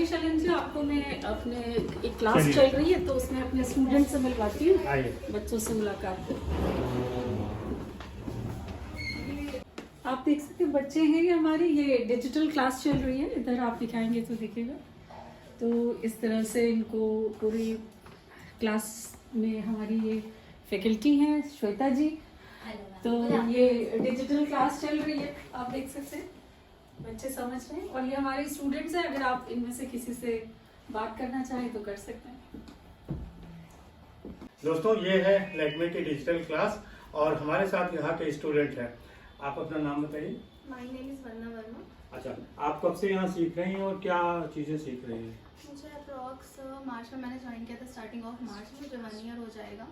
आइए शैलेंद्र जी, आपको मैं अपने एक क्लास चल रही है तो उसमें अपने स्टूडेंट से मिलवाती हूँ, बच्चों से मुलाकात करें। आप देख सकते हैं बच्चे हैं ये हमारी, ये डिजिटल क्लास चल रही है। इधर आप दिखाएंगे तो दिखेगा। तो इस तरह से इनको पूरी क्लास में हमारी ये फैकल्टी हैं श्वेता जी। तो ये डिजिटल क्लास चल रही है, आप देख सकते हैं बच्चे समझ रहे हैं। और ये हमारे स्टूडेंट्स हैं, अगर आप इनमें से किसी से बात करना चाहें तो कर सकते हैं। दोस्तों, ये है लैक्मे की डिजिटल क्लास और हमारे साथ यहाँ के स्टूडेंट हैं। आप अपना नाम बताइए। माय नेम इज वंदना वर्मा। अच्छा, आप कब से यहाँ सीख रही हैं और क्या चीज़ें सीख रही हैं? मुझे अप्रॉक्स मार्च में मैंने ज्वाइन किया था, स्टार्टिंग ऑफ मार्च में, जो 1 ईयर हो जाएगा।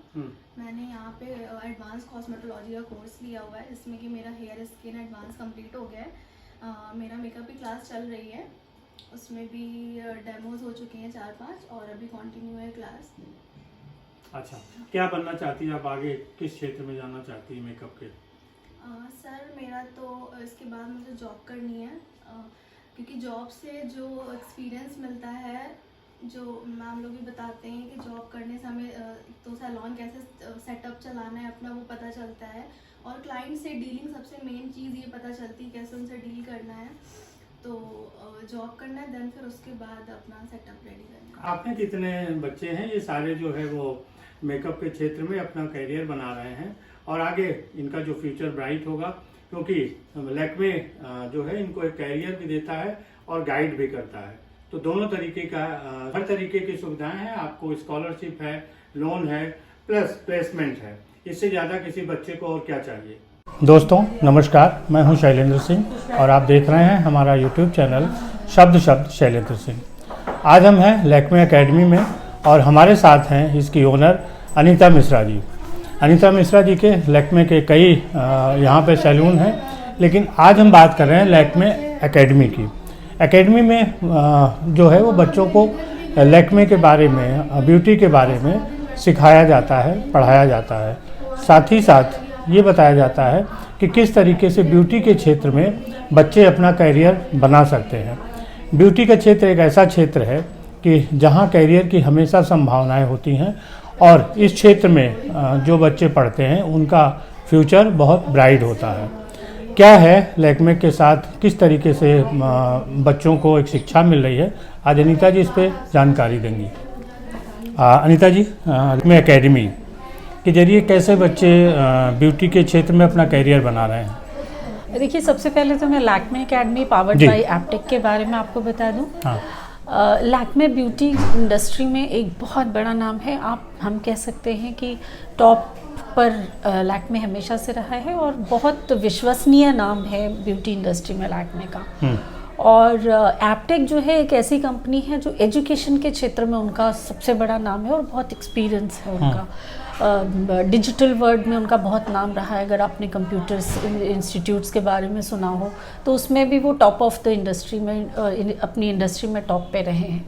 मैंने यहाँ पे एडवांस कॉस्मेटोलॉजी का कोर्स लिया हुआ है, जिसमें कि मेरा हेयर स्किन एडवांस कंप्लीट हो गया है। मेरा मेकअप की क्लास चल रही है, उसमें भी डेमोज हो चुके हैं 4-5 और अभी कंटिन्यू है क्लास। अच्छा, क्या बनना चाहती है आप आगे, किस क्षेत्र में जाना चाहती है मेकअप के? सर मेरा तो इसके बाद मुझे जॉब करनी है, क्योंकि जॉब से जो एक्सपीरियंस मिलता है, जो मैम लोग भी बताते हैं कि जॉब करने से हमें तो सैलून कैसे सेटअप चलाना है अपना, वो पता चलता है। और क्लाइंट से डीलिंग सबसे मेन चीज़ ये पता चलती है कैसे उनसे डील करना है। तो जॉब करना है, देन फिर उसके बाद अपना सेटअप रेडी करना है। आपने कितने बच्चे हैं? ये सारे जो है वो मेकअप के क्षेत्र में अपना करियर बना रहे हैं और आगे इनका जो फ्यूचर ब्राइट होगा, क्योंकि लैक्मे जो है इनको एक कैरियर भी देता है और गाइड भी करता है। तो दोनों तरीके का हर तरीके की सुविधाएं हैं। आपको स्कॉलरशिप है, लोन है, प्लस प्लेसमेंट है। इससे ज़्यादा किसी बच्चे को और क्या चाहिए। दोस्तों नमस्कार, मैं हूं शैलेंद्र सिंह और आप देख रहे हैं हमारा यूट्यूब चैनल शब्द शैलेंद्र सिंह। आज हम हैं लैक्मे एकेडमी में और हमारे साथ हैं इसकी ओनर अनीता मिश्रा जी। अनीता मिश्रा जी के लैक्मे के कई यहाँ पे सैलून हैं, लेकिन आज हम बात कर रहे हैं लैक्मे एकेडमी की। एकेडमी में जो है वो बच्चों को लैक्मे के बारे में, ब्यूटी के बारे में सिखाया जाता है, पढ़ाया जाता है। साथ ही साथ ये बताया जाता है कि किस तरीके से ब्यूटी के क्षेत्र में बच्चे अपना करियर बना सकते हैं। ब्यूटी का क्षेत्र एक ऐसा क्षेत्र है कि जहाँ करियर की हमेशा संभावनाएं होती हैं और इस क्षेत्र में जो बच्चे पढ़ते हैं उनका फ्यूचर बहुत ब्राइट होता है। क्या है लैक्मे के साथ, किस तरीके से बच्चों को एक शिक्षा मिल रही है, आज अनीता जी इस पर जानकारी देंगी। अनीता जी, लैक्मे एकेडमी के जरिए कैसे बच्चे ब्यूटी के क्षेत्र में अपना करियर बना रहे हैं? देखिए, सबसे पहले तो मैं Lakme academy powered by Aptech के बारे में आपको बता दूं। लैक्मे ब्यूटी इंडस्ट्री में एक बहुत बड़ा नाम है। हम कह सकते हैं कि टॉप पर लैक्मे हमेशा से रहा है और बहुत विश्वसनीय नाम है ब्यूटी इंडस्ट्री में लैक्मे का। और एप्टेक जो है एक ऐसी कंपनी है जो एजुकेशन के क्षेत्र में उनका सबसे बड़ा नाम है और बहुत एक्सपीरियंस है उनका। डिजिटल वर्ल्ड में उनका बहुत नाम रहा है। अगर आपने कंप्यूटर्स इंस्टीट्यूट्स के बारे में सुना हो तो उसमें भी वो टॉप ऑफ द इंडस्ट्री में, अपनी इंडस्ट्री में टॉप पे रहे हैं।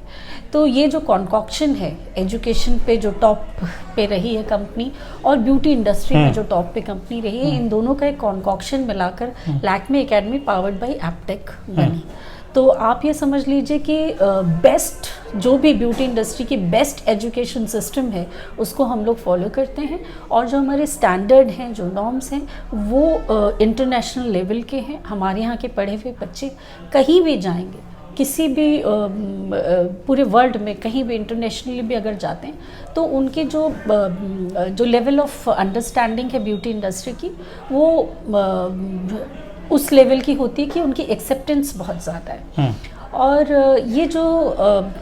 तो ये जो कॉन्कॉक्शन है एजुकेशन पे, जो टॉप पे रही है कंपनी, और ब्यूटी इंडस्ट्री में जो टॉप पे कंपनी रही है, इन दोनों का एक कॉन्कॉक्शन मिलाकर Lakme academy powered by Aptech बनी। तो आप ये समझ लीजिए कि बेस्ट, जो भी ब्यूटी इंडस्ट्री की बेस्ट एजुकेशन सिस्टम है उसको हम लोग फॉलो करते हैं। और जो हमारे स्टैंडर्ड हैं, जो नॉर्म्स हैं, वो इंटरनेशनल लेवल के हैं। हमारे यहाँ के पढ़े हुए बच्चे कहीं भी जाएंगे, किसी भी पूरे वर्ल्ड में कहीं भी इंटरनेशनली भी अगर जाते हैं तो उनकी जो लेवल ऑफ अंडरस्टैंडिंग है ब्यूटी इंडस्ट्री की, वो उस लेवल की होती है कि उनकी एक्सेप्टेंस बहुत ज़्यादा है। और ये जो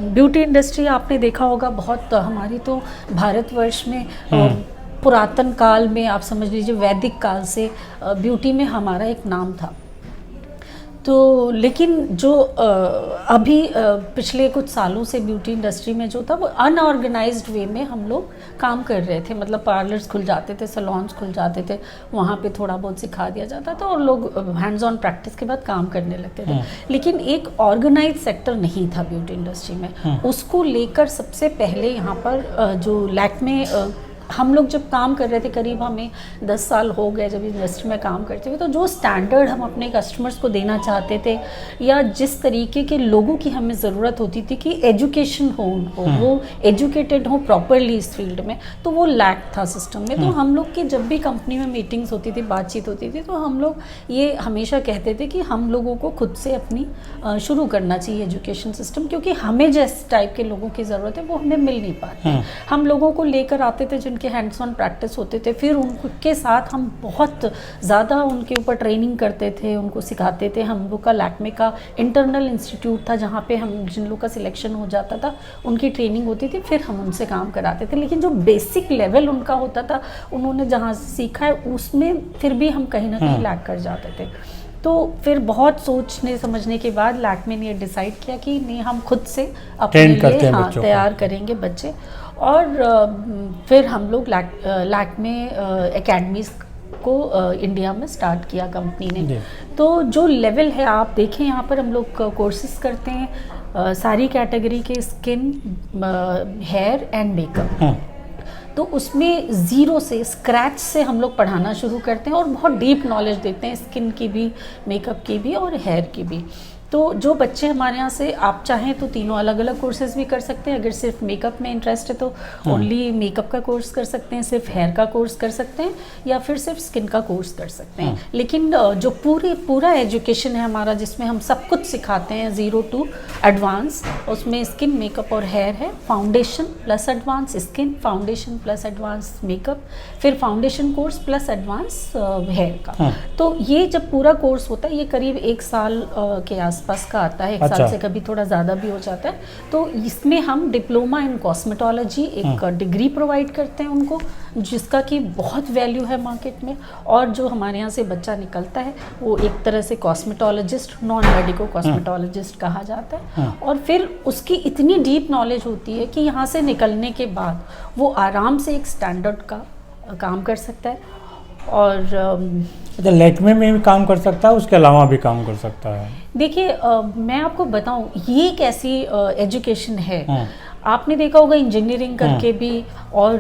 ब्यूटी इंडस्ट्री आपने देखा होगा, बहुत हमारी तो भारतवर्ष में पुरातन काल में, आप समझ लीजिए वैदिक काल से ब्यूटी में हमारा एक नाम था। तो लेकिन जो अभी पिछले कुछ सालों से ब्यूटी इंडस्ट्री में जो था वो अनऑर्गेनाइज्ड वे में हम लोग काम कर रहे थे। मतलब पार्लर्स खुल जाते थे, सैलून्स खुल जाते थे, वहाँ पे थोड़ा बहुत सिखा दिया जाता था और लोग हैंड्स ऑन प्रैक्टिस के बाद काम करने लगते थे। लेकिन एक ऑर्गेनाइज सेक्टर नहीं था ब्यूटी इंडस्ट्री में। उसको लेकर सबसे पहले यहाँ पर जो लैक्मे हम लोग जब काम कर रहे थे, करीब हमें 10 साल हो गए जब इंडस्ट्री में काम करते हुए, तो जो स्टैंडर्ड हम अपने कस्टमर्स को देना चाहते थे या जिस तरीके के लोगों की हमें ज़रूरत होती थी कि एजुकेशन हो उनको, वो एजुकेटेड हो प्रॉपरली इस फील्ड में, तो वो लैक था सिस्टम में। तो हम लोग की जब भी कंपनी में मीटिंग्स होती थी, बातचीत होती थी, तो हम लोग ये हमेशा कहते थे कि हम लोगों को खुद से अपनी शुरू करना चाहिए एजुकेशन सिस्टम, क्योंकि हमें जिस टाइप के लोगों की ज़रूरत है वो हमें मिल नहीं पाते। हम लोगों को लेकर आते थे जिनके हैंड्स ऑन प्रैक्टिस होते थे, फिर उनके साथ हम बहुत ज़्यादा उनके ऊपर ट्रेनिंग करते थे, उनको सिखाते थे। हम लोग का लैक्मे का इंटरनल इंस्टीट्यूट था जहाँ पे हम जिन लोग का सिलेक्शन हो जाता था उनकी ट्रेनिंग होती थी, फिर हम उनसे काम कराते थे। लेकिन जो बेसिक लेवल उनका होता था, उन्होंने जहाँ सीखा है उसमें फिर भी हम कहीं ना कहीं लैक कर जाते थे। तो फिर बहुत सोचने समझने के बाद लैक्मे ने डिसाइड किया कि नहीं, हम खुद से अपने लिए तैयार करेंगे बच्चे। और फिर हम लोग लैक्मे एकेडमीज़ को इंडिया में स्टार्ट किया कंपनी ने। तो जो लेवल है आप देखें, यहाँ पर हम लोग कोर्सेज करते हैं सारी कैटेगरी के, स्किन, हेयर एंड मेकअप। तो उसमें ज़ीरो से, स्क्रैच से हम लोग पढ़ाना शुरू करते हैं और बहुत डीप नॉलेज देते हैं, स्किन की भी, मेकअप की भी और हेयर की भी। तो जो बच्चे हमारे यहाँ से, आप चाहें तो तीनों अलग अलग कोर्सेज भी कर सकते हैं। अगर सिर्फ मेकअप में इंटरेस्ट है तो ओनली मेकअप का कोर्स कर सकते हैं, सिर्फ हेयर का कोर्स कर सकते हैं, या फिर सिर्फ स्किन का कोर्स कर सकते हैं। लेकिन जो पूरा एजुकेशन है हमारा, जिसमें हम सब कुछ सिखाते हैं 0 to एडवांस, उसमें स्किन, मेकअप और हेयर है। Foundation plus advance skin, foundation plus advance makeup, फिर foundation course plus advance hair का। तो ये जब पूरा कोर्स होता है, ये करीब 1 साल के आसपास का आता है, 1 साल से कभी थोड़ा ज़्यादा भी हो जाता है। तो इसमें हम डिप्लोमा इन कॉस्मेटोलॉजी एक डिग्री प्रोवाइड करते हैं उनको, जिसका कि बहुत वैल्यू है मार्केट में। और जो हमारे यहाँ से बच्चा निकलता है वो एक तरह से कॉस्मेटोलॉजिस्ट, नॉन मेडिको कॉस्मेटोलॉजिस्ट कहा जाता है। और फिर उसकी इतनी डीप नॉलेज होती है कि यहाँ से निकलने के बाद वो आराम से एक स्टैंडर्ड का काम कर सकता है। और लैक्मे में भी काम कर सकता है, उसके अलावा भी काम कर सकता है। देखिए, मैं आपको बताऊं, ये एक ऐसी एजुकेशन है, आपने देखा होगा इंजीनियरिंग करके भी और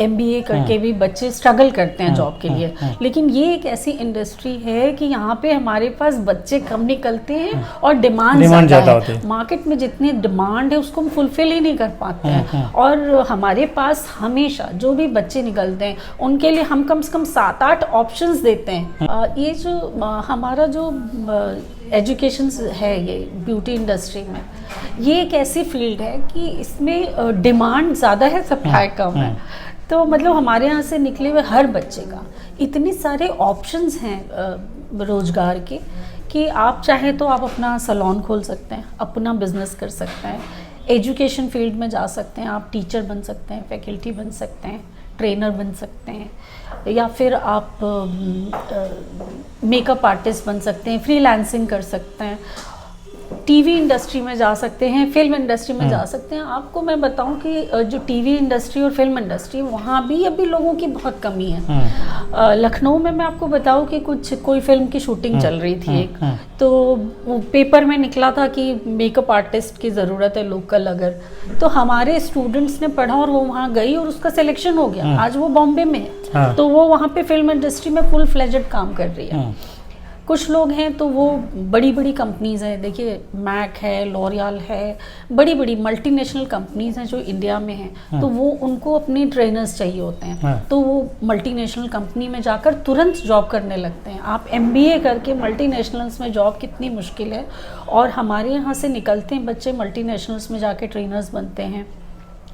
MBA करके भी बच्चे स्ट्रगल करते हैं जॉब के लिए। लेकिन ये एक ऐसी इंडस्ट्री है कि यहाँ पे हमारे पास बच्चे कम निकलते हैं और डिमांड ज़्यादा है। मार्केट में जितनी डिमांड है उसको हम फुलफिल ही नहीं कर पाते हैं। और हमारे पास हमेशा जो भी बच्चे निकलते हैं उनके लिए हम कम से कम 7-8 ऑप्शंस देते हैं। ये जो हमारा जो एजुकेशन है, ये ब्यूटी इंडस्ट्री में, ये एक ऐसी फील्ड है कि इसमें डिमांड ज़्यादा है, सप्लाई कम है। तो मतलब हमारे यहाँ से निकले हुए हर बच्चे का इतने सारे ऑप्शंस हैं रोज़गार के कि आप चाहें तो आप अपना सैलून खोल सकते हैं, अपना बिजनेस कर सकते हैं, एजुकेशन फील्ड में जा सकते हैं, आप टीचर बन सकते हैं, फैकल्टी बन सकते हैं, ट्रेनर बन सकते हैं, या फिर आप मेकअप आर्टिस्ट बन सकते हैं, फ्रीलांसिंग कर सकते हैं, टीवी इंडस्ट्री में जा सकते हैं, फिल्म इंडस्ट्री में जा सकते हैं। आपको मैं बताऊं कि जो टीवी इंडस्ट्री और फिल्म इंडस्ट्री, वहाँ भी अभी लोगों की बहुत कमी है। लखनऊ में मैं आपको बताऊं कि कोई फिल्म की शूटिंग चल रही थी एक, तो वो पेपर में निकला था कि मेकअप आर्टिस्ट की ज़रूरत है लोकल। अगर तो हमारे स्टूडेंट्स ने पढ़ा और वो वहाँ गई और उसका सिलेक्शन हो गया। आज वो बॉम्बे में है, तो वो वहाँ पे फिल्म इंडस्ट्री में फुल फ्लेजेड काम कर रही है। कुछ लोग हैं तो वो बड़ी बड़ी कंपनीज़ हैं, देखिए मैक है, लॉरियल है, बड़ी बड़ी मल्टीनेशनल कंपनीज़ हैं जो इंडिया में हैं। तो वो उनको अपने ट्रेनर्स चाहिए होते हैं, तो वो मल्टीनेशनल कंपनी में जाकर तुरंत जॉब करने लगते हैं। आप MBA करके मल्टीनेशनल्स में जॉब कितनी मुश्किल है, और हमारे यहाँ से निकलते हैं बच्चे मल्टीनेशनल्स में जाके ट्रेनर्स बनते हैं,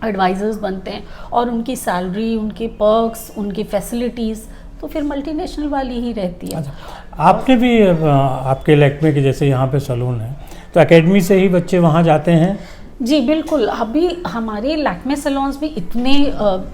एडवाइज़र्स बनते हैं, और उनकी सैलरी, उनके पर्क्स, उनकी फैसिलिटीज़ तो फिर मल्टीनेशनल वाली ही रहती है। अच्छा, आपने भी आपके लैक्मे के जैसे यहाँ पे सैलून है, तो एकेडमी से ही बच्चे वहाँ जाते हैं? जी बिल्कुल। अभी हमारे लैक्मे सैलून्स भी इतने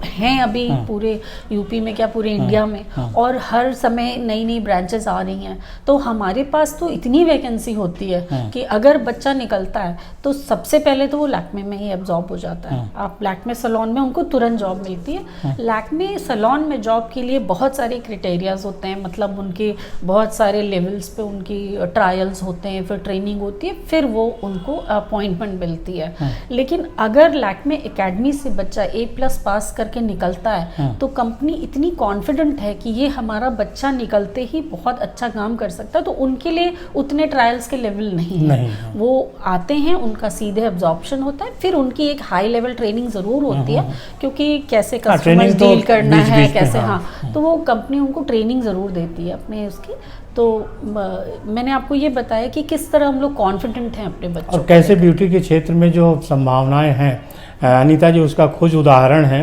हैं अभी पूरे यूपी में, क्या पूरे इंडिया में, और हर समय नई नई ब्रांचेस आ रही हैं। तो हमारे पास तो इतनी वैकेंसी होती है कि अगर बच्चा निकलता है तो सबसे पहले तो वो लैक्मे में ही एब्जॉर्ब हो जाता है। आप लैक्मे सैलून में उनको तुरंत जॉब मिलती है। लैक्मे सैलून में जॉब के लिए बहुत सारे क्राइटेरियाज होते हैं, मतलब उनके बहुत सारे लेवल्स पे उनकी ट्रायल्स होते हैं, फिर ट्रेनिंग होती है, फिर वो उनको अपॉइंटमेंट मिलती है। लेकिन अगर लैक्मे एकेडमी से बच्चा A+ पास करके निकलता है तो कंपनी इतनी कॉन्फिडेंट है कि ये हमारा बच्चा निकलते ही बहुत अच्छा काम कर सकता है, तो उनके लिए उतने ट्रायल्स के लेवल नहीं है। वो आते हैं, उनका सीधे एब्जॉर्प्शन होता है, फिर उनकी एक हाई लेवल ट्रेनिंग ज़रूर होती है, क्योंकि कैसे कस्टमर डील करना है, कैसे तो वो कंपनी उनको ट्रेनिंग ज़रूर देती है अपने उसकी। तो मैंने आपको ये बताया कि किस तरह हम लोग कॉन्फिडेंट हैं अपने बच्चों और कैसे ब्यूटी के क्षेत्र में जो संभावनाएं हैं अनीता जी उसका खुद उदाहरण है।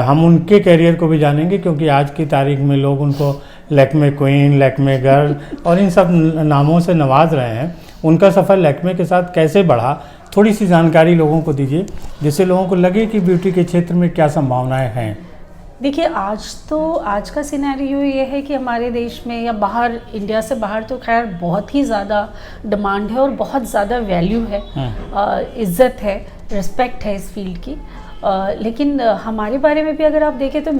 हम उनके करियर को भी जानेंगे, क्योंकि आज की तारीख में लोग उनको लैक्मे क्वीन, लैक्मे गर्ल और इन सब नामों से नवाज रहे हैं। उनका सफ़र लैक्मे के साथ कैसे बढ़ा, थोड़ी सी जानकारी लोगों को दीजिए, जिससे लोगों को लगे कि ब्यूटी के क्षेत्र में क्या संभावनाएं हैं। देखिए, आज का सिनेरियो ये है कि हमारे देश में या बाहर, इंडिया से बाहर तो खैर बहुत ही ज़्यादा डिमांड है और बहुत ज़्यादा वैल्यू है, इज़्ज़त है, रिस्पेक्ट है इस फील्ड की। लेकिन हमारे बारे में भी अगर आप देखें तो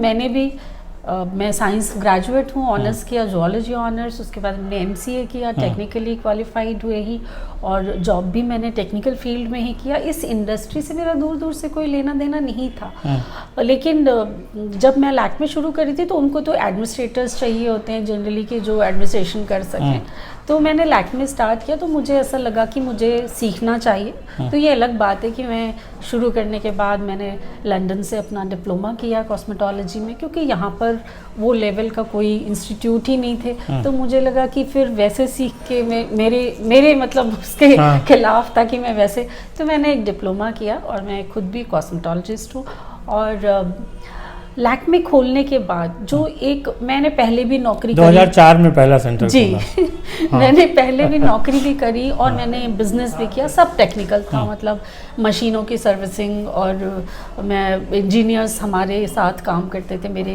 मैं साइंस ग्रेजुएट हूँ, ऑनर्स किया जूलॉजी ऑनर्स, उसके बाद मैंने MCA किया, टेक्निकली क्वालिफाइड हुए ही, और जॉब भी मैंने टेक्निकल फील्ड में ही किया। इस इंडस्ट्री से मेरा दूर दूर से कोई लेना देना नहीं था। लेकिन जब मैं लैक्मे शुरू करी थी तो उनको तो एडमिनिस्ट्रेटर्स चाहिए होते हैं जनरली कि जो एडमिनिस्ट्रेशन कर सकें। तो मैंने लैक्मे स्टार्ट किया तो मुझे ऐसा लगा कि मुझे सीखना चाहिए। तो ये अलग बात है कि मैं शुरू करने के बाद मैंने लंदन से अपना डिप्लोमा किया कॉस्मेटोलॉजी में, क्योंकि यहाँ पर वो लेवल का कोई इंस्टीट्यूट ही नहीं थे। तो मुझे लगा कि फिर वैसे सीख के मेरे मतलब उसके खिलाफ था कि मैं वैसे, तो मैंने एक डिप्लोमा किया और मैं खुद भी कॉस्मेटोलॉजिस्ट हूँ। और लैक्मे खोलने के बाद जो एक मैंने पहले भी नौकरी 2004 में पहला सेंटर जी मैंने पहले भी नौकरी भी करी और मैंने बिजनेस भी किया, सब टेक्निकल था, मतलब मशीनों की सर्विसिंग, और मैं इंजीनियर्स हमारे साथ काम करते थे, मेरे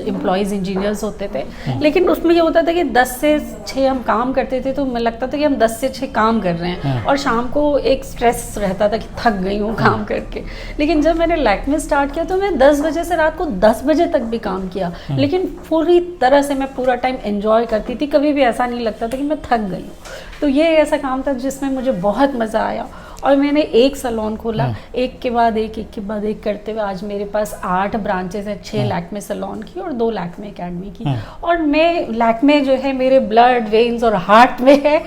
एम्प्लॉयज़ इंजीनियर्स होते थे। लेकिन उसमें ये होता था कि 10 से 6 हम काम करते थे, तो मैं लगता था कि हम 10 से 6 काम कर रहे हैं, और शाम को एक स्ट्रेस रहता था कि थक गई हूँ काम करके। लेकिन जब मैंने लैक्मे स्टार्ट किया तो मैं 10 बजे से रात को 10 बजे तक भी काम किया, लेकिन पूरी तरह से मैं पूरा टाइम एंजॉय करती थी, कभी भी ऐसा नहीं लगता था कि मैं थक गई हूँ। तो ये ऐसा काम था जिसमें मुझे बहुत मज़ा आया, और मैंने एक सैलून खोला, एक के बाद एक करते हुए आज मेरे पास 8 ब्रांचेस हैं, 6 लैक्मे सैलून की और 2 लैक्मे एकेडमी की। और मैं लैक्मे जो है मेरे ब्लड वेन्स और हार्ट में है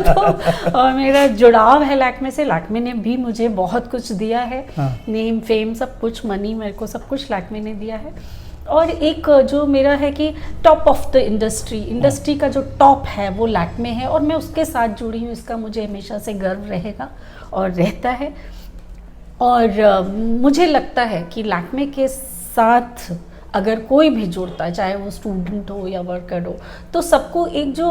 तो और मेरा जुड़ाव है लैक्मे से। लैक्मे ने भी मुझे बहुत कुछ दिया है, नेम फेम सब कुछ, मनी, मेरे को सब कुछ लैक्मे ने दिया है। और एक जो मेरा है कि टॉप ऑफ द इंडस्ट्री का जो टॉप है वो लैक्मे है, और मैं उसके साथ जुड़ी हूँ, इसका मुझे हमेशा से गर्व रहेगा और रहता है। और मुझे लगता है कि लैक्मे के साथ अगर कोई भी जुड़ता है, चाहे वो स्टूडेंट हो या वर्कर हो, तो सबको एक जो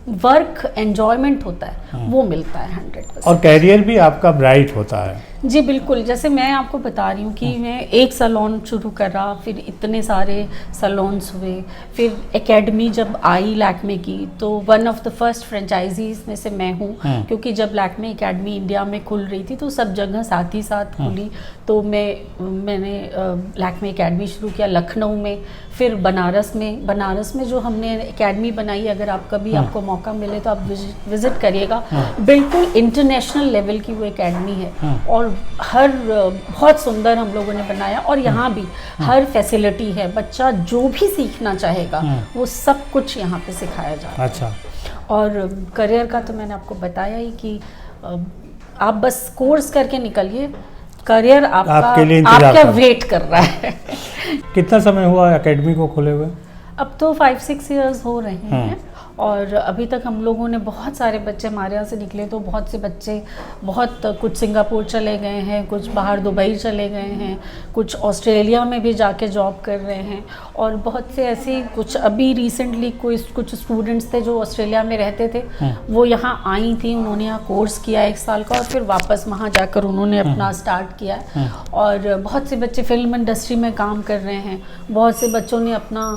वर्क एंजॉयमेंट होता है वो मिलता है 100%। और कैरियर भी आपका ब्राइट होता है। जी बिल्कुल, जैसे मैं आपको बता रही हूँ कि मैं एक सैलून शुरू करा, फिर इतने सारे सैलून्स हुए, फिर एकेडमी जब आई लैक्मे की तो one of the first franchises में से मैं हूँ, क्योंकि जब लैक्मे एकेडमी इंडिया में खुल रही थी तो सब जगह साथ ही साथ खुली। तो मैंने लैक्मे एकेडमी शुरू किया लखनऊ में, फिर बनारस में जो हमने एकेडमी बनाई, अगर आप कभी आपको मौका मिले तो आप विजिट करिएगा। बिल्कुल इंटरनेशनल लेवल की वो एकेडमी है, और बहुत सुंदर हम लोगों ने बनाया, और यहाँ भी हर फैसिलिटी है, बच्चा जो भी सीखना चाहेगा वो सब कुछ यहाँ पे सिखाया जा रहा है। अच्छा। और करियर का तो मैंने आपको बताया ही कि आप बस कोर्स करके निकलिए, करियर आपका वेट कर रहा है। कितना समय हुआ एकेडमी को खोले हुए? अब तो 5-6 इयर्स हो रहे हैं, और अभी तक हम लोगों ने बहुत सारे बच्चे हमारे यहाँ से निकले, तो बहुत से बच्चे कुछ सिंगापुर चले गए हैं, कुछ बाहर दुबई चले गए हैं, कुछ ऑस्ट्रेलिया में भी जाके जॉब कर रहे हैं, और बहुत से ऐसे कुछ अभी रिसेंटली कुछ स्टूडेंट्स थे जो ऑस्ट्रेलिया में रहते थे, वो यहाँ आई थी, उन्होंने यहाँ कोर्स किया 1 साल का, और फिर वापस वहाँ जाकर उन्होंने अपना स्टार्ट किया है। और बहुत से बच्चे फिल्म इंडस्ट्री में काम कर रहे हैं, बहुत से बच्चों ने अपना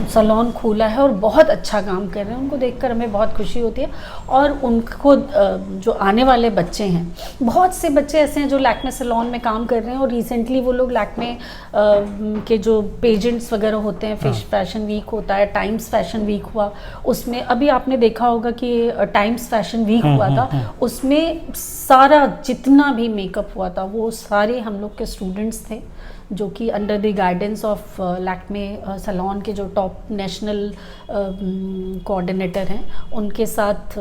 सैलून खोला है और बहुत अच्छा अच्छा काम कर रहे हैं, उनको देखकर हमें बहुत खुशी होती है। और उनको जो आने वाले बच्चे हैं, बहुत से बच्चे ऐसे हैं जो लैक्मे सैलून में काम कर रहे हैं, और रिसेंटली वो लोग लैक्मे के जो पेजेंट्स वगैरह होते हैं, फैशन वीक होता है, टाइम्स फैशन वीक हुआ, उसमें अभी आपने देखा होगा कि टाइम्स फैशन वीक हुआ था, उसमें सारा जितना भी मेकअप हुआ था वो सारे हम लोग के स्टूडेंट्स थे, जो कि under the guidance of Lakme salon के जो टॉप नेशनल कोऑर्डिनेटर हैं, उनके साथ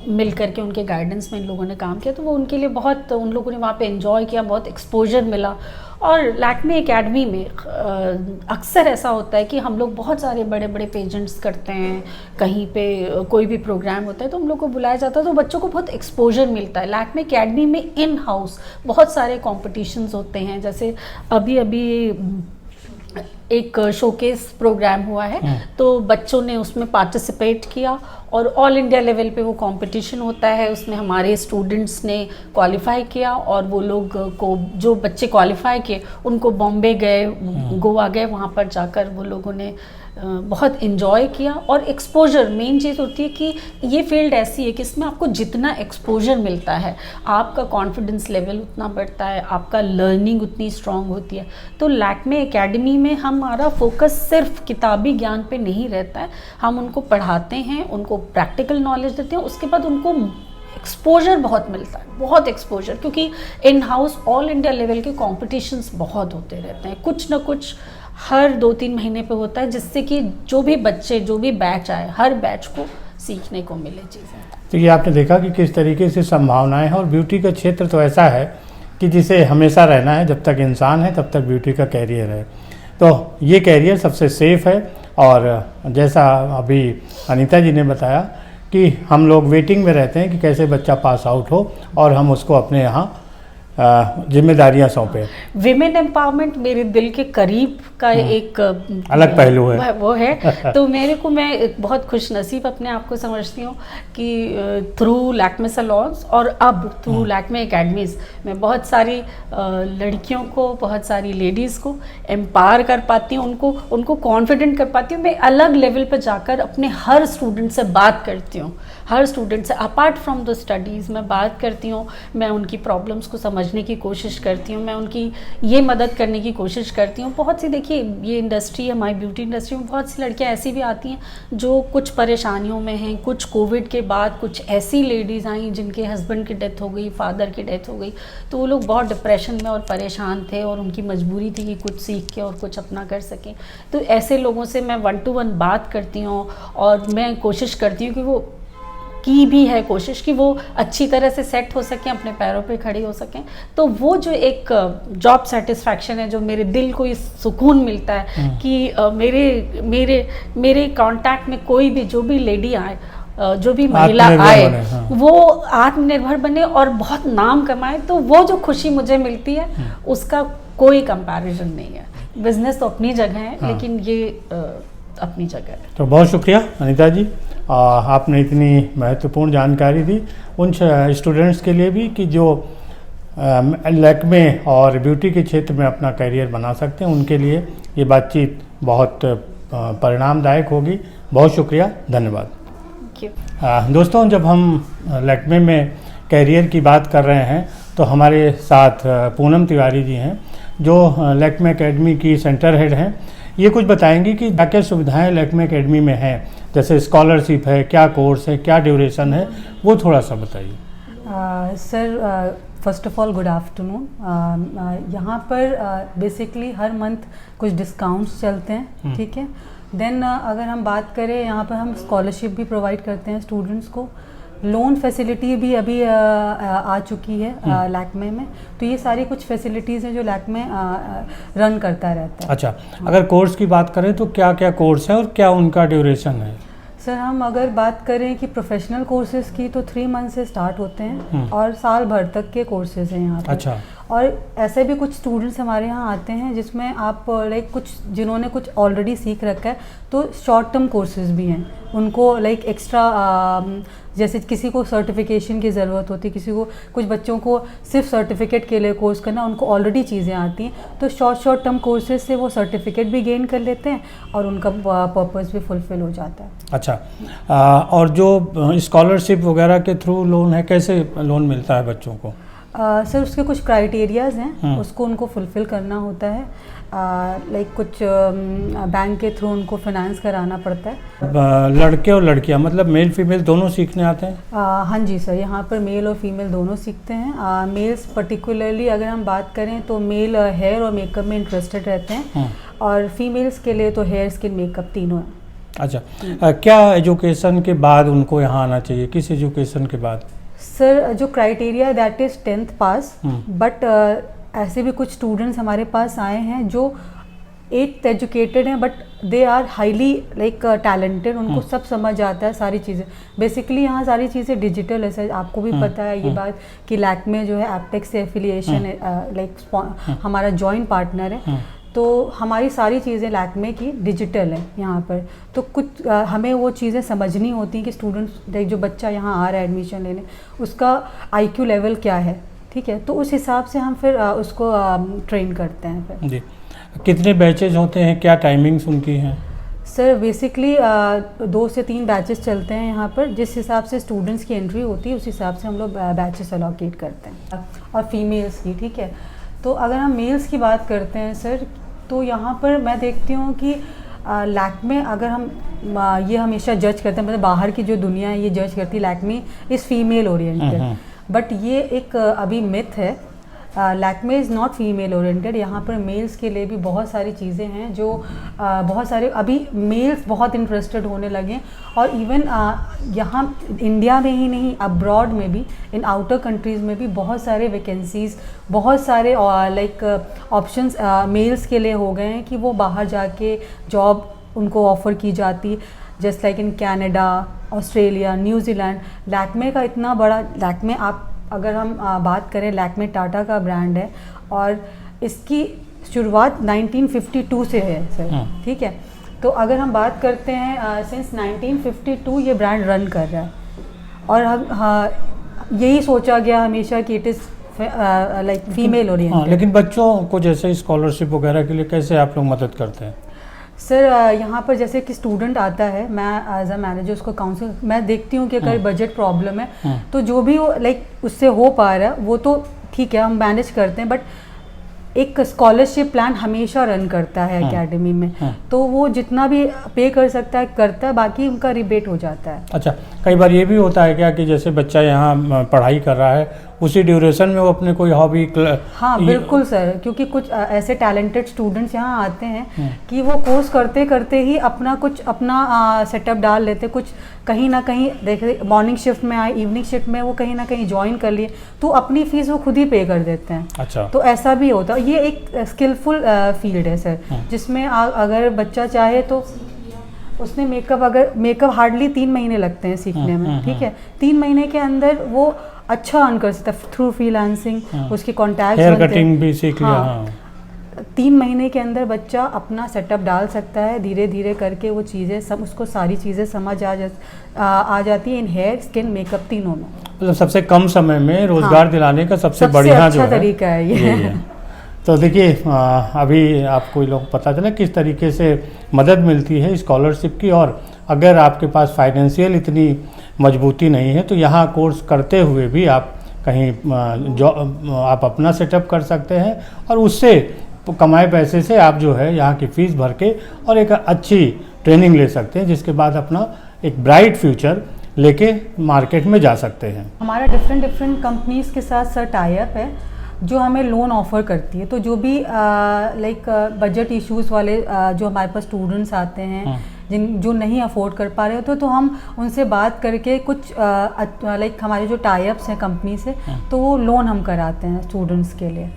मिल करके उनके गाइडेंस में इन लोगों ने काम किया। तो वो उनके लिए बहुत, उन लोगों ने वहाँ पे एंजॉय किया, बहुत एक्सपोजर मिला। और लैक्मे एकेडमी में अक्सर ऐसा होता है कि हम लोग बहुत सारे बड़े बड़े पेजेंट्स करते हैं, कहीं पे कोई भी प्रोग्राम होता है तो हम लोग को बुलाया जाता है, तो बच्चों को बहुत एक्सपोजर मिलता है। लैक्मे एकेडमी में इन हाउस बहुत सारे कॉम्पिटिशन्स होते हैं, जैसे अभी एक शोकेस प्रोग्राम हुआ है, तो बच्चों ने उसमें पार्टिसिपेट किया और ऑल इंडिया लेवल पे वो कंपटीशन होता है, उसमें हमारे स्टूडेंट्स ने क्वालिफाई किया, और वो लोग को, जो बच्चे क्वालिफाई किए उनको बॉम्बे गए, गोवा गए, वहाँ पर जाकर वो लोगों ने बहुत इन्जॉय किया। और एक्सपोजर मेन चीज़ होती है कि ये फील्ड ऐसी है कि इसमें आपको जितना एक्सपोजर मिलता है, आपका कॉन्फिडेंस लेवल उतना बढ़ता है, आपका लर्निंग उतनी स्ट्रांग होती है। तो लैक्मे एकेडमी में हमारा फोकस सिर्फ किताबी ज्ञान पे नहीं रहता है, हम उनको पढ़ाते हैं, उनको प्रैक्टिकल नॉलेज देते हैं, उसके बाद उनको एक्सपोजर बहुत मिलता है, बहुत एक्सपोजर, क्योंकि in house all India level के कॉम्पिटिशन्स बहुत होते रहते हैं, कुछ ना कुछ हर 2-3 महीने पे होता है, जिससे कि जो भी बच्चे, जो भी बैच आए, हर बैच को सीखने को मिले चीज़ें। तो ये आपने देखा कि किस तरीके से संभावनाएं हैं, और ब्यूटी का क्षेत्र तो ऐसा है कि जिसे हमेशा रहना है, जब तक इंसान है तब तक ब्यूटी का कैरियर है। तो ये कैरियर सबसे सेफ़ है, और जैसा अभी अनीता जी ने बताया कि हम लोग वेटिंग में रहते हैं कि कैसे बच्चा पास आउट हो और हम उसको अपने यहाँ जिम्मेदारियां सौंपे। विमेन एम्पावरमेंट मेरे दिल के करीब का एक अलग पहलू है, वो है। तो मैं बहुत खुशनसीब अपने आप को समझती हूँ कि थ्रू लैक्मे सैलून्स और अब थ्रू लैक्मे एकेडमीज़ में बहुत सारी लड़कियों को, बहुत सारी लेडीज़ को एम्पावर कर पाती हूँ, उनको कॉन्फिडेंट कर पाती हूँ। मैं अलग लेवल पर जाकर अपने हर स्टूडेंट से बात करती हूँ, हर स्टूडेंट से अपार्ट फ्रॉम द स्टडीज़ मैं बात करती हूँ, मैं उनकी प्रॉब्लम्स को समझने की कोशिश करती हूँ, मैं उनकी ये मदद करने की कोशिश करती हूँ। बहुत सी, देखिए ये इंडस्ट्री है, हमारी ब्यूटी इंडस्ट्री में बहुत सी लड़कियाँ ऐसी भी आती हैं जो कुछ परेशानियों में हैं। कुछ कोविड के बाद कुछ ऐसी लेडीज़ आई जिनके हस्बैंड की डेथ हो गई, फादर की डेथ हो गई, तो वो लोग बहुत डिप्रेशन में और परेशान थे, और उनकी मजबूरी थी कि कुछ सीख के और कुछ अपना कर सकें। तो ऐसे लोगों से मैं 1-to-1 बात करती हूँ, और मैं कोशिश करती हूँ कि वो की भी है कोशिश कि वो अच्छी तरह से सेट हो सकें, अपने पैरों पे खड़े हो सकें। तो वो जो एक जॉब सेटिस्फैक्शन है, जो मेरे दिल को इस सुकून मिलता है कि मेरे कांटेक्ट में कोई भी, जो भी लेडी आए, जो भी महिला आए, वो आत्मनिर्भर बने और बहुत नाम कमाए, तो वो जो खुशी मुझे मिलती है उसका कोई कंपैरिजन नहीं है। बिजनेस तो अपनी जगह है, लेकिन ये अपनी जगह है। तो बहुत शुक्रिया अनीता जी, आपने इतनी महत्वपूर्ण जानकारी दी उन स्टूडेंट्स के लिए भी कि जो लैक्मे और ब्यूटी के क्षेत्र में अपना करियर बना सकते हैं, उनके लिए ये बातचीत बहुत परिणामदायक होगी। बहुत शुक्रिया, धन्यवाद। दोस्तों, जब हम लैक्मे में करियर की बात कर रहे हैं तो हमारे साथ पूनम तिवारी जी हैं, जो लैक्मे एकेडमी की सेंटर हेड हैं। ये कुछ बताएंगी कि क्या क्या सुविधाएं लैक्मे एकेडमी में हैं, जैसे स्कॉलरशिप है, क्या कोर्स है, क्या ड्यूरेशन है, वो थोड़ा सा बताइए। Sir, first of all good afternoon. यहाँ पर बेसिकली हर मंथ कुछ डिस्काउंट्स चलते हैं, ठीक है। देन अगर हम बात करें, यहाँ पर हम स्कॉलरशिप भी प्रोवाइड करते हैं स्टूडेंट्स को, लोन फैसिलिटी भी अभी आ चुकी है लैक्मे में। तो ये सारी कुछ फैसिलिटीज़ हैं जो लैक्मे रन करता रहता है। अच्छा, अगर कोर्स की बात करें तो क्या क्या कोर्स है और क्या उनका ड्यूरेशन है? सर, हम अगर बात करें कि प्रोफेशनल कोर्सेज़ की तो 3 मंथ से स्टार्ट होते हैं और साल भर तक के कोर्सेज़ हैं यहाँ पर। अच्छा। और ऐसे भी कुछ स्टूडेंट्स हमारे यहाँ आते हैं जिसमें आप लाइक कुछ जिन्होंने कुछ ऑलरेडी सीख रखा है, तो शॉर्ट टर्म कोर्सेज भी हैं उनको, लाइक एक्स्ट्रा जैसे किसी को सर्टिफिकेशन की ज़रूरत होती है, किसी को, कुछ बच्चों को सिर्फ सर्टिफिकेट के लिए कोर्स करना, उनको ऑलरेडी चीज़ें आती हैं, तो शॉर्ट टर्म कोर्सेज से वो सर्टिफिकेट भी गेन कर लेते हैं और उनका पर्पस भी फुलफिल हो जाता है। अच्छा, और जो स्कॉलरशिप वगैरह के थ्रू लोन है, कैसे लोन मिलता है बच्चों को? सर उसके कुछ क्राइटेरियाज हैं, उसको उनको फुलफ़िल करना होता है, लाइक कुछ बैंक के थ्रू उनको फाइनेंस कराना पड़ता है। लड़के और लड़कियां मतलब मेल फीमेल दोनों सीखने आते हैं? हाँ जी सर, यहाँ पर मेल और फीमेल दोनों सीखते हैं। मेल्स पर्टिकुलरली अगर हम बात करें तो मेल हेयर और मेकअप में इंटरेस्टेड रहते हैं, और फीमेल्स के लिए तो हेयर स्किन मेकअप तीनों है। अच्छा, क्या एजुकेशन के बाद उनको यहाँ आना चाहिए, किस एजुकेशन के बाद? सर जो criteria that is 10th pass, but ऐसे भी कुछ स्टूडेंट्स हमारे पास आए हैं जो 8th एजुकेटेड हैं, but they are highly like talented, उनको सब समझ आता है सारी चीज़ें। बेसिकली यहाँ सारी चीज़ें डिजिटल है सर, आपको भी पता है ये बात कि लैक्मे जो है एप्टेक से एफिलिएशन है, लाइक हमारा जॉइंट पार्टनर है, तो हमारी सारी चीज़ें लैक्मे की डिजिटल है यहाँ पर। तो कुछ हमें वो चीज़ें समझनी होती हैं कि स्टूडेंट्स, जो बच्चा यहाँ आ रहा है एडमिशन लेने, उसका IQ लेवल क्या है, ठीक है, तो उस हिसाब से हम फिर उसको ट्रेन करते हैं फिर। जी, कितने बैचेज होते हैं, क्या टाइमिंग्स उनकी हैं? सर बेसिकली 2 से 3 बैचेस चलते हैं यहाँ पर, जिस हिसाब से स्टूडेंट्स की एंट्री होती है उस हिसाब से हम लोग बैचेस अलोकेट करते हैं। और फीमेल्स की, ठीक है, तो अगर हम मेल्स की बात करते हैं सर, तो यहाँ पर मैं देखती हूँ कि लैक्मे, अगर हम ये हमेशा जज करते हैं, मतलब बाहर की जो दुनिया है ये जज करती है Lakme is female oriented, but ये एक अभी मिथ है। Lakme is not female oriented. यहाँ पर मेल्स के लिए भी बहुत सारी चीज़ें हैं जो बहुत सारे अभी मेल्स बहुत इंटरेस्टेड होने लगे, और इवन यहाँ इंडिया में ही नहीं, अब्रॉड में भी, इन आउटर कंट्रीज़ में भी बहुत सारे वैकेंसीज़, बहुत सारे लाइक ऑप्शंस मेल्स के लिए हो गए हैं कि वो बाहर जाके जॉब उनको ऑफ़र की जाती, just like in Canada, Australia, New Zealand. Lakme का इतना बड़ा, लैक्मे आप अगर हम बात करें, लैक्मे टाटा का ब्रांड है और इसकी शुरुआत 1952 से है सर, ठीक है, तो अगर हम बात करते हैं सिंस 1952 ये ब्रांड रन कर रहा है, और हम यही सोचा गया हमेशा कि it is like female oriented. लेकिन बच्चों को जैसे स्कॉलरशिप वगैरह के लिए कैसे आप लोग मदद करते हैं? सर यहाँ पर जैसे कि स्टूडेंट आता है, मैं एज अ मैनेजर उसको काउंसिल, मैं देखती हूँ कि अगर बजट प्रॉब्लम है तो जो भी लाइक उससे हो पा रहा है वो तो ठीक है, हम मैनेज करते हैं, बट एक स्कॉलरशिप प्लान हमेशा रन करता है एकेडमी में, तो वो जितना भी पे कर सकता है करता है, बाकी उनका रिबेट हो जाता है। अच्छा, कई बार ये भी होता है क्या कि जैसे बच्चा यहाँ पढ़ाई कर रहा है, उसी ड्यूरेशन में वो अपने कोई हॉबी? हाँ बिल्कुल सर, क्योंकि कुछ ऐसे टैलेंटेड स्टूडेंट्स यहाँ आते हैं कि वो कोर्स करते करते ही अपना सेटअप डाल लेते, कुछ कहीं ना कहीं देखे, मॉर्निंग शिफ्ट में आए, इवनिंग शिफ्ट में वो कहीं ना कहीं ज्वाइन कर लिए, तो अपनी फीस वो खुद ही पे कर देते हैं। अच्छा, तो ऐसा भी होता है। ये एक स्किलफुल फील्ड है सर, जिसमें अगर बच्चा चाहे तो उसने मेकअप हार्डली 3 महीने लगते हैं सीखने में, ठीक है, 3 महीने के अंदर वो अच्छा अर्न कर सकता है थ्रू फ्रीलांसिंग, उसके कॉन्टैक्ट, हेयर कटिंग भी सीख लिया। हाँ, 3 महीने के अंदर बच्चा अपना सेटअप डाल सकता है, धीरे धीरे करके वो चीज़ें सब, उसको सारी चीज़ें समझ आ जाती है इन हेयर स्किन मेकअप तीनों में। मतलब सबसे कम समय में रोजगार दिलाने का सबसे बढ़िया अच्छा तरीका है ये। तो देखिए, अभी आपको लोग पता चला किस तरीके से मदद मिलती है स्कॉलरशिप की, और अगर आपके पास फाइनेंशियल इतनी मजबूती नहीं है तो यहाँ कोर्स करते हुए भी आप कहीं आप अपना सेटअप कर सकते हैं, और उससे कमाए पैसे से आप जो है यहाँ की फ़ीस भर के और एक अच्छी ट्रेनिंग ले सकते हैं, जिसके बाद अपना एक ब्राइट फ्यूचर लेके मार्केट में जा सकते हैं। हमारा डिफरेंट कंपनीज़ के साथ सर टाई अप है जो हमें लोन ऑफ़र करती है, तो जो भी लाइक बजट इश्यूज़ वाले जो हमारे पास स्टूडेंट्स आते हैं जो नहीं अफोर्ड कर पा रहे होते, तो हम उनसे बात करके कुछ लाइक हमारे जो टाई अप्स हैं कंपनी से, तो वो लोन हम कराते हैं स्टूडेंट्स के लिए।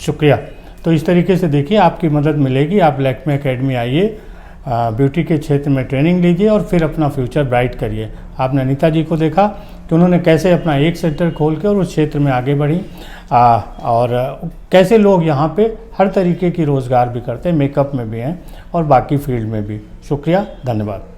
शुक्रिया। तो इस तरीके से देखिए आपकी मदद मिलेगी, आप लैक्मे एकेडमी आइए, ब्यूटी के क्षेत्र में ट्रेनिंग लीजिए और फिर अपना फ्यूचर ब्राइट करिए। आपने अनीता जी को देखा, कि उन्होंने कैसे अपना एक सेक्टर खोल के और उस क्षेत्र में आगे बढ़ी, और कैसे लोग यहाँ पे हर तरीके की रोज़गार भी करते हैं, मेकअप में भी हैं और बाकी फील्ड में भी। शुक्रिया, धन्यवाद।